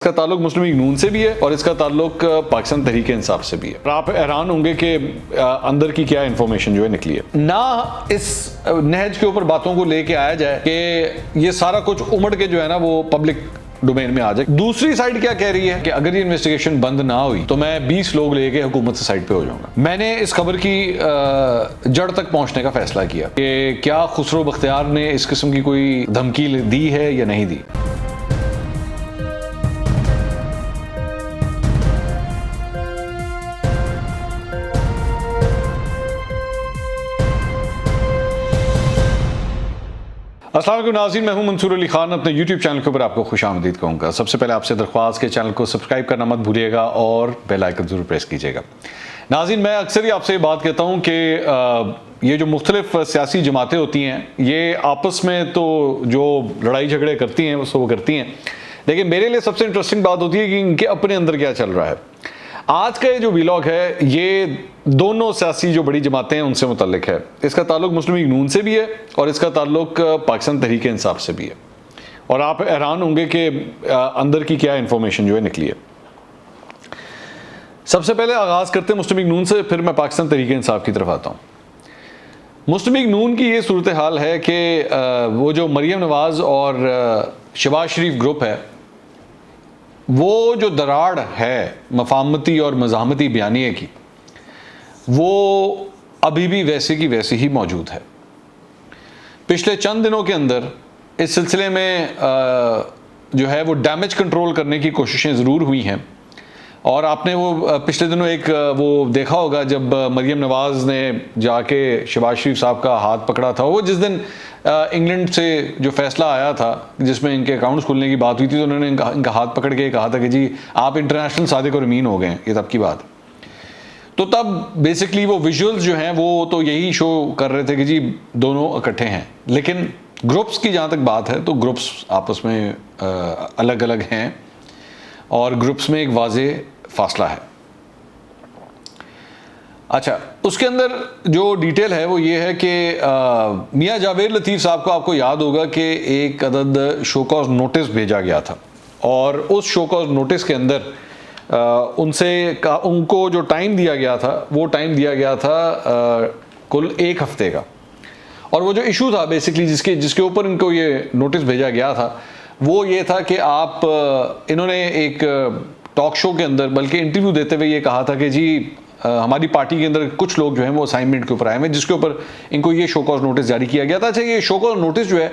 इसका ताल्लुक मुस्लिम लीग नून से भी है और इसका ताल्लुक पाकिस्तान तहरीक इंसाफ से भी है। आप हैरान होंगे कि अंदर की क्या इंफॉर्मेशन जो है निकली है। ना इस नहज के ऊपर बातों को लेके आया जाए कि ये सारा कुछ उमड़ के जो है ना वो पब्लिक डोमेन में आ जाए। दूसरी साइड क्या कह रही है कि अगर ये इन्वेस्टिगेशन बंद ना हुई तो मैं 20 लोग लेके हुकूमत से साइड पे हो जाऊंगा। मैंने इस खबर की जड़ तक पहुंचने का फैसला किया कि क्या खुसरो बख्तियार ने इस किस्म की कोई धमकी दी है या नहीं दी। अस्सलाम वालेकुम नाज़रीन, मैं हूं मंसूर अली खान। अपने YouTube चैनल के ऊपर आपको खुशामदीद कहूँगा। सबसे पहले आपसे दरख्वास्त के चैनल को सब्सक्राइब करना मत भूलिएगा और बेल आइकन ज़रूर प्रेस कीजिएगा। नाज़रीन, मैं अक्सर ही आपसे बात कहता हूँ कि ये जो मुख्तलिफ सियासी जमातें होती हैं ये आपस में तो जो लड़ाई झगड़े करती हैं वो करती हैं, लेकिन मेरे लिए सबसे इंटरेस्टिंग बात होती है कि इनके अपने अंदर क्या चल रहा है। आज का ये जो व्लॉग है ये दोनों सियासी जो बड़ी जमातें हैं उनसे मुतल्लिक है। इसका ताल्लुक मुस्लिम लीग नून से भी है और इसका ताल्लुक पाकिस्तान तहरीक इंसाफ से भी है। और आप हैरान होंगे कि अंदर की क्या इंफॉर्मेशन जो है निकली है। सबसे पहले आगाज़ करते हैं मुस्लिम लीग नून से, फिर मैं पाकिस्तान तहरीक इंसाफ की तरफ आता हूँ। मुस्लिम लीग नून की ये सूरत हाल है कि वो जो मरियम नवाज़ और शहबाज शरीफ ग्रुप है, वो जो दराड़ है मफाहमती और मज़ाहमती बयानिए की, वो अभी भी वैसे की वैसे ही मौजूद है। पिछले चंद दिनों के अंदर इस सिलसिले में जो है वो डैमेज कंट्रोल करने की कोशिशें ज़रूर हुई हैं। और आपने वो पिछले दिनों एक वो देखा होगा जब मरियम नवाज़ ने जाके शहबाज शरीफ साहब का हाथ पकड़ा था। वो जिस दिन इंग्लैंड से जो फैसला आया था जिसमें इनके अकाउंट्स खुलने की बात हुई थी, तो उन्होंने इनका हाथ पकड़ के कहा था कि जी आप इंटरनेशनल सादिक और अमीन हो गए हैं। ये तब की बात। तो तब बेसिकली वो विजुअल्स जो हैं वो तो यही शो कर रहे थे कि जी दोनों इकट्ठे हैं। लेकिन ग्रुप्स की जहाँ तक बात है तो ग्रुप्स आपस में अलग अलग हैं और ग्रुप्स में एक वाज़ेह फासला है। अच्छा, उसके अंदर जो डिटेल है वो ये है कि मियाँ जावेद लतीफ़ साहब को आपको याद होगा कि एक अदद शोकॉज नोटिस भेजा गया था और उस शोकॉज नोटिस के अंदर उनको जो टाइम दिया गया था वो टाइम दिया गया था कुल 1 हफ्ते का। और वो जो इशू था बेसिकली जिसके ऊपर इनको ये नोटिस भेजा गया था वो ये था कि इन्होंने एक टॉक शो के अंदर बल्कि इंटरव्यू देते हुए ये कहा था कि जी हमारी पार्टी के अंदर कुछ लोग जो हैं वो असाइनमेंट के ऊपर आए हैं, जिसके ऊपर इनको ये शोकॉज नोटिस जारी किया गया था। अच्छा, ये शोकॉज नोटिस जो है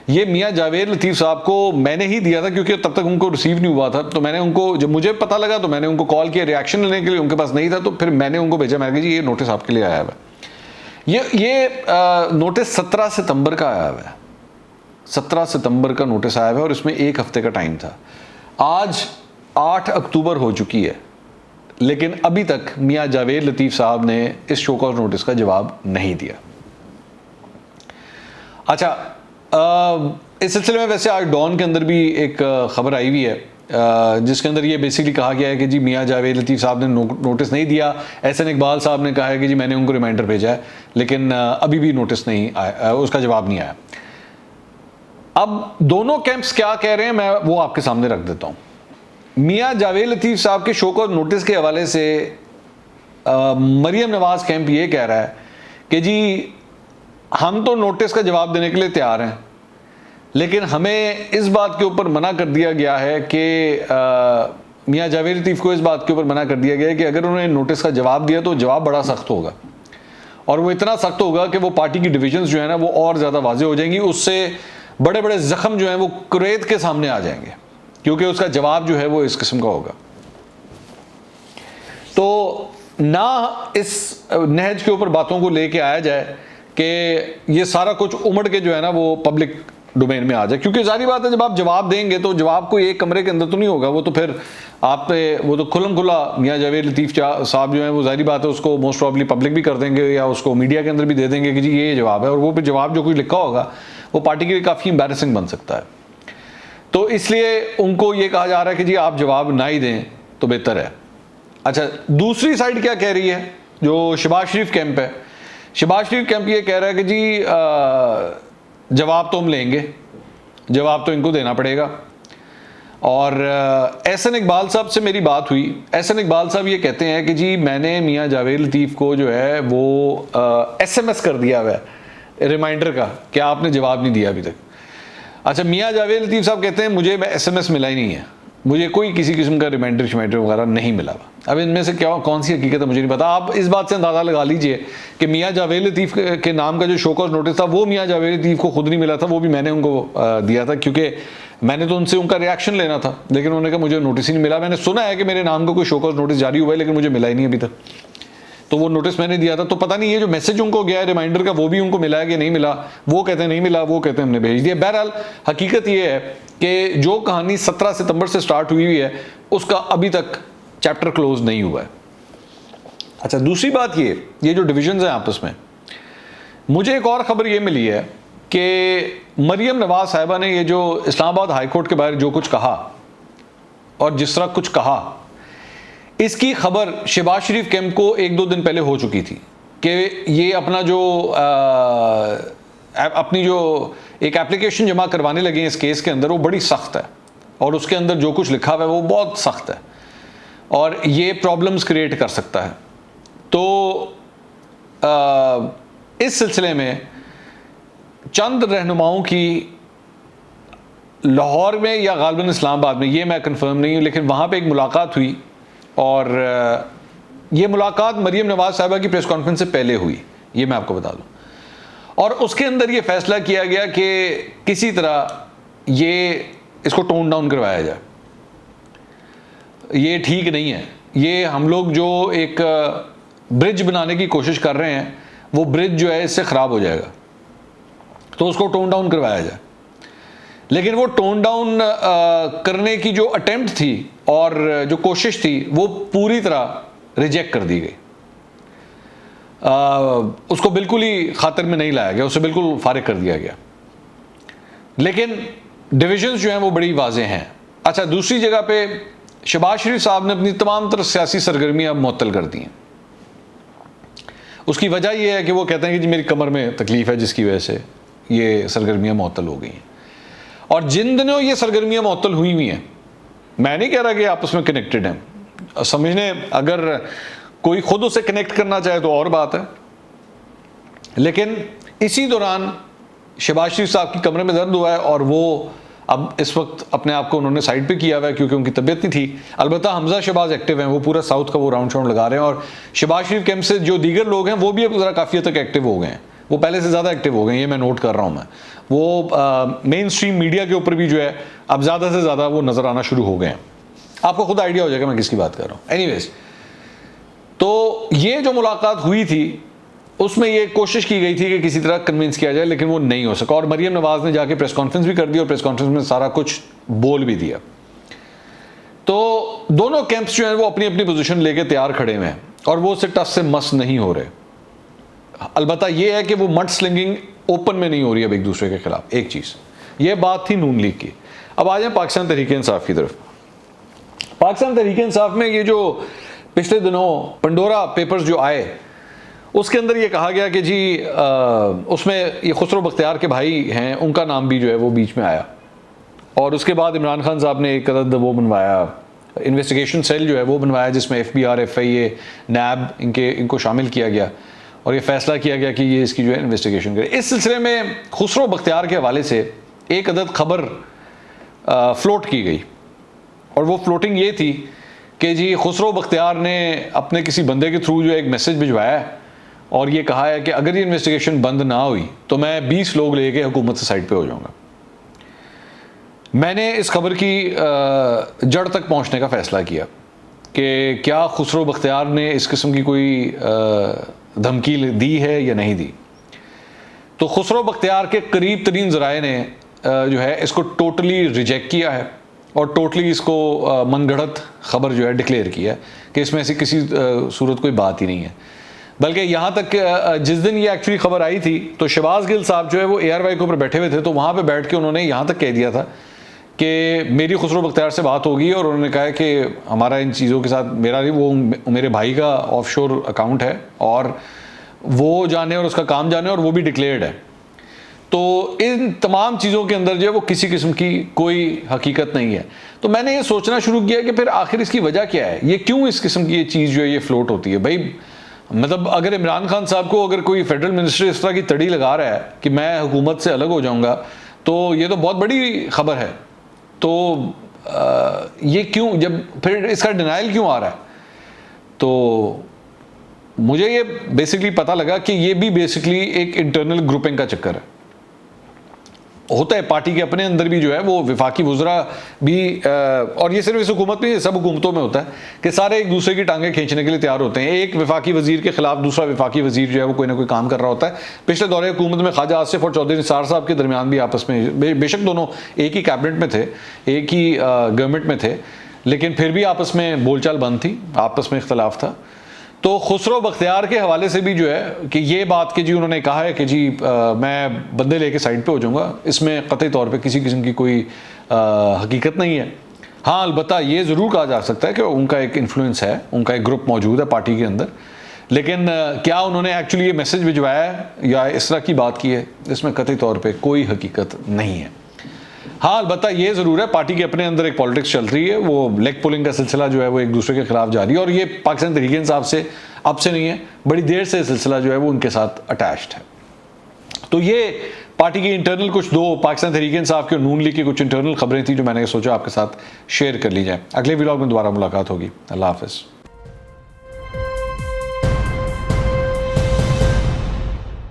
ये मियाँ जावेद लतीफ़ साहब को मैंने ही दिया था क्योंकि तब तक उनको रिसीव नहीं हुआ था। तो मैंने उनको, जब मुझे पता लगा तो मैंने उनको कॉल किया रिएक्शन लेने के लिए, उनके पास नहीं था तो फिर मैंने उनको भेजा। मैंने कहा जी ये नोटिस आपके लिए आया हुआ है। ये नोटिस 17 सितंबर का आया हुआ है। 17 सितंबर का नोटिस आया हुआ है और इसमें 1 हफ्ते का टाइम था। आज 8 अक्टूबर हो चुकी है लेकिन अभी तक मियाँ जावेद लतीफ़ साहब ने इस शोकॉज नोटिस का जवाब नहीं दिया। अच्छा, इस सिलसिले में वैसे आज डॉन के अंदर भी एक खबर आई हुई है जिसके अंदर ये बेसिकली कहा गया है कि जी मियाँ जावेद लतीफ़ साहब ने नोटिस नहीं दिया। एहसन इकबाल साहब ने कहा है कि जी मैंने उनको रिमाइंडर भेजा है लेकिन अभी भी नोटिस नहीं आया, उसका जवाब नहीं आया। अब दोनों कैंप्स क्या कह रहे हैं मैं वो आपके सामने रख देता हूँ। मियाँ जावेद लतीफ़ साहब के शोकॉज नोटिस के हवाले से मरियम नवाज़ कैंप ये कह रहा है कि जी हम तो नोटिस का जवाब देने के लिए तैयार हैं लेकिन हमें इस बात के ऊपर मना कर दिया गया है कि मियाँ जावेद लतीफ़ को इस बात के ऊपर मना कर दिया गया है कि अगर उन्होंने नोटिस का जवाब दिया तो जवाब बड़ा सख्त होगा और वो इतना सख्त होगा कि वो पार्टी की डिविजन्स जो है ना वो और ज़्यादा वाज़ेह हो जाएंगी। उससे बड़े बड़े ज़ख्म जो हैं वो कुरैत के सामने आ जाएंगे क्योंकि उसका जवाब जो है वो इस किस्म का होगा। तो ना इस नहज के ऊपर बातों को लेके आया जाए कि ये सारा कुछ उमड़ के जो है ना वो पब्लिक डोमेन में आ जाए, क्योंकि जारी बात है जब आप जवाब देंगे तो जवाब कोई एक कमरे के अंदर तो नहीं होगा, वो तो फिर आप पे वो तो खुलम खुला मियाँ जावेद लतीफ़ साहब जो है वो जारी बात है उसको मोस्ट प्रॉब्ली पब्लिक भी कर देंगे या उसको मीडिया के अंदर भी दे देंगे कि जी ये जवाब है। और वो फिर जवाब जो कोई लिखा होगा वो पार्टी के लिए काफ़ी एम्बैरेसिंग बन सकता है। तो इसलिए उनको ये कहा जा रहा है कि जी आप जवाब ना ही दें तो बेहतर है। अच्छा, दूसरी साइड क्या कह रही है जो शहबाज शरीफ कैंप है। शहबाज शरीफ कैंप ये कह रहा है कि जी जवाब तो हम लेंगे, जवाब तो इनको देना पड़ेगा। और एहसन इकबाल साहब से मेरी बात हुई। एहसन इकबाल साहब ये कहते हैं कि जी मैंने मियाँ जावेद लतीफ़ को जो है वो SMS कर दिया हुआ है रिमाइंडर का कि आपने जवाब नहीं दिया अभी तक। अच्छा, मियाँ जावेद लतीफ़ साहब कहते हैं मुझे SMS मिला ही नहीं है, मुझे कोई किसी किस्म का रिमाइंडर वगैरह नहीं मिला। अब इनमें से क्या कौन सी हकीकत है मुझे नहीं पता। आप इस बात से अंदाज़ा लगा लीजिए कि मियाँ जावेद लतीफ़ के नाम का जो शोकॉज नोटिस था वो मियाँ जावेद लतीफ़ को खुद नहीं मिला था, वो भी मैंने उनको दिया था, क्योंकि मैंने तो उनसे उनका रिएक्शन लेना था, लेकिन उन्होंने कहा मुझे नोटिस ही नहीं मिला। मैंने सुना है कि मेरे नाम का कोई शोकॉज नोटिस जारी हुआ है, लेकिन मुझे मिला ही नहीं अभी तक। तो वो नोटिस मैंने दिया था, तो पता नहीं ये जो मैसेज उनको गया है रिमाइंडर का वो भी उनको मिला है कि नहीं मिला। वो कहते हैं नहीं मिला, वो कहते हैं हमने भेज दिया। बहरहाल हकीकत ये है कि जो कहानी 17 सितंबर से स्टार्ट हुई है उसका अभी तक चैप्टर क्लोज नहीं हुआ है। अच्छा, दूसरी बात ये जो डिविजन्स हैं आपस में, मुझे एक और ख़बर ये मिली है कि मरियम नवाज साहिबा ने ये जो इस्लामाबाद हाई कोर्ट के बाहर जो कुछ कहा और जिस तरह कुछ कहा, इसकी खबर शहबाज शरीफ कैंप को 1-2 दिन पहले हो चुकी थी कि ये अपना जो अपनी जो एक एप्लीकेशन जमा करवाने लगे इस केस के अंदर, वो बड़ी सख्त है और उसके अंदर जो कुछ लिखा हुआ है वो बहुत सख्त है और ये प्रॉब्लम्स क्रिएट कर सकता है। तो इस सिलसिले में चंद रहनुमाओं की लाहौर में या गालिबन इस्लामाबाद में, ये मैं कंफर्म नहीं हूँ, लेकिन वहाँ पे एक मुलाकात हुई और ये मुलाकात मरियम नवाज साहिबा की प्रेस कॉन्फ्रेंस से पहले हुई, ये मैं आपको बता दूँ। और उसके अंदर ये फैसला किया गया कि किसी तरह ये इसको टोन डाउन करवाया जाए। ये ठीक नहीं है, ये हम लोग जो एक ब्रिज बनाने की कोशिश कर रहे हैं वो ब्रिज जो है इससे ख़राब हो जाएगा, तो उसको टोन डाउन करवाया जाए। लेकिन वो टोन डाउन करने की जो अटेम्प्ट थी और जो कोशिश थी वो पूरी तरह रिजेक्ट कर दी गई। उसको बिल्कुल ही खातिर में नहीं लाया गया, उसे बिल्कुल फारिग कर दिया गया। लेकिन डिविजन्स जो हैं वो बड़ी वाज़ेह हैं। अच्छा, दूसरी जगह पे शहबाज शरीफ साहब ने अपनी तमाम तरह सियासी सरगर्मियाँ मुअत्तल कर दी हैं। उसकी वजह यह है कि वो कहते हैं कि जी मेरी कमर में तकलीफ़ है जिसकी वजह से ये सरगर्मियाँ मुअत्तल हो गई हैं। और जिन दिनों ये सरगर्मियाँ मुअत्तल हुई हुई हैं, मैं नहीं कह रहा कि आपस में कनेक्टेड हैं, समझने अगर कोई खुद उसे कनेक्ट करना चाहे तो और बात है, लेकिन इसी दौरान शहबाज शरीफ साहब की कमरे में दर्द हुआ है और वो अब इस वक्त अपने आप को उन्होंने साइड पे किया हुआ है क्योंकि उनकी तबीयत नहीं थी। अलबत्ता हमजा शहबाज एक्टिव हैं, वो पूरा साउथ का वो राउंड शाउंड लगा रहे हैं और शहबाज शरीफ कैंप से जो दीगर लोग हैं वो भी अब ज़रा काफ़ी हद तक एक्टिव हो गए हैं, वो पहले से ज़्यादा एक्टिव हो गए हैं, ये मैं नोट कर रहा हूँ मैं। वो मेन स्ट्रीम मीडिया के ऊपर भी जो है अब ज़्यादा से ज़्यादा वो नज़र आना शुरू हो गए हैं। आपको खुद आइडिया हो जाएगा मैं किसकी बात कर रहा हूँ। एनीवेज, तो ये जो मुलाकात हुई थी उसमें ये कोशिश की गई थी कि किसी तरह कन्विंस किया जाए, लेकिन वो नहीं हो सका और मरियम नवाज ने जाके प्रेस कॉन्फ्रेंस भी कर दी और प्रेस कॉन्फ्रेंस में सारा कुछ बोल भी दिया। तो दोनों कैंप्स जो हैं वो अपनी अपनी पोजीशन लेके तैयार खड़े हुए हैं और वो उससे टस से मस नहीं हो रहे। अलबत्ता ये है कि वो मड स्लिंगिंग ओपन में नहीं हो रही अब एक दूसरे के खिलाफ। एक चीज़ ये बात थी नून लीग की। अब आ जाए पाकिस्तान तहरीक इंसाफ की तरफ। पाकिस्तान तहरीक इंसाफ में ये जो पिछले दिनों पंडोरा पेपर्स जो आए उसके अंदर ये कहा गया कि जी उसमें ये खुसरो बख्तियार के भाई हैं, उनका नाम भी जो है वो बीच में आया और उसके बाद इमरान खान साहब ने एक अदद वो बनवाया, इन्वेस्टिगेशन सेल जो है वो बनवाया जिसमें FBI, FIA, NAB इनको शामिल किया गया और ये फैसला किया गया कि ये इसकी जो है इन्वेस्टिगेशन करे। इस सिलसिले में खुसरो बख्तियार के हवाले से एक अदद खबर फ्लोट की गई और वो फ्लोटिंग ये थी कि जी खुसरो बख्तियार ने अपने किसी बंदे के थ्रू जो एक मैसेज भिजवाया है और ये कहा है कि अगर ये इन्वेस्टिगेशन बंद ना हुई तो मैं 20 लोग लेके हुकूमत से साइड पे हो जाऊंगा। मैंने इस खबर की जड़ तक पहुंचने का फ़ैसला किया कि क्या खुसरो बख्तियार ने इस किस्म की कोई धमकी दी है या नहीं दी। तो खुसरो बख्तियार के करीब तरीन ज़राए ने जो है इसको टोटली रिजेक्ट किया है और टोटली इसको मनगढ़ंत खबर जो है डिक्लेयर किया है कि इसमें ऐसी किसी सूरत कोई बात ही नहीं है। बल्कि यहाँ तक जिस दिन ये एक्चुअली खबर आई थी तो शहबाज गिल साहब जो है वो ARY के ऊपर बैठे हुए थे, तो वहाँ पे बैठ के उन्होंने यहाँ तक कह दिया था कि मेरी खुसरो बख्तियार से बात होगी और उन्होंने कहा है कि हमारा इन चीज़ों के साथ, मेरा नहीं, वो मेरे भाई का ऑफशोर अकाउंट है और वो जाने और उसका काम जाने और वो भी डिक्लेयर्ड है। तो इन तमाम चीज़ों के अंदर जो है वो किसी किस्म की कोई हकीकत नहीं है। तो मैंने ये सोचना शुरू किया कि फिर आखिर इसकी वजह क्या है, ये क्यों इस किस्म की ये चीज़ जो है ये फ्लोट होती है। भाई मतलब अगर इमरान खान साहब को अगर कोई फेडरल मिनिस्टर इस तरह की तड़ी लगा रहा है कि मैं हुकूमत से अलग हो जाऊंगा, तो ये तो बहुत बड़ी खबर है। तो ये क्यों, जब फिर इसका डिनाइल क्यों आ रहा है, तो मुझे ये बेसिकली पता लगा कि ये भी बेसिकली एक इंटरनल ग्रुपिंग का चक्कर है। होता है पार्टी के अपने अंदर भी जो है वो विफाकी वुज़रा भी और ये सिर्फ इस हुकूमत में, सब हुकूमतों में होता है कि सारे एक दूसरे की टांगें खींचने के लिए तैयार होते हैं। एक विफाकी वजीर के खिलाफ दूसरा विफाकी वजीर जो है वो कोई ना कोई काम कर रहा होता है। पिछले दौरे हुकूमत में ख्वाजा आसिफ और चौधरी निसार साहब के दरमियान भी आपस में, बेशक दोनों एक ही कैबिनेट में थे, एक ही गवर्नमेंट में थे, लेकिन फिर भी आपस में बोलचाल बंद थी, आपस में इख्तलाफ था। तो खुसरो बख्तियार के हवाले से भी जो है कि ये बात कि जी उन्होंने कहा है कि जी मैं बंदे लेके साइड पे हो जाऊंगा, इसमें कतई तौर पे किसी किस्म की कोई हकीकत नहीं है। हाँ, अलबत्ता ये ज़रूर कहा जा सकता है कि उनका एक इन्फ्लुएंस है, उनका एक ग्रुप मौजूद है पार्टी के अंदर, लेकिन क्या उन्होंने एक्चुअली ये मैसेज भिजवाया है या इस तरह की बात की है, इसमें कतई तौर पर कोई हकीकत नहीं है। हाँ, अलबत्ता ये ज़रूर है पार्टी के अपने अंदर एक पॉलिटिक्स चल रही है, वो लेग पुलिंग का सिलसिला जो है वो एक दूसरे के खिलाफ जारी है, और ये पाकिस्तान तहरीक इंसाफ से अब से नहीं है, बड़ी देर से सिलसिला जो है वो उनके साथ अटैच्ड है। तो ये पार्टी की इंटरनल कुछ दो पाकिस्तान तहरीक इंसाफ की और नून लीग की कुछ इंटरनल खबरें थी जो मैंने सोचा आपके साथ शेयर कर ली जाए। अगले व्लॉग में दोबारा मुलाकात होगी। अल्लाह हाफ़िज़।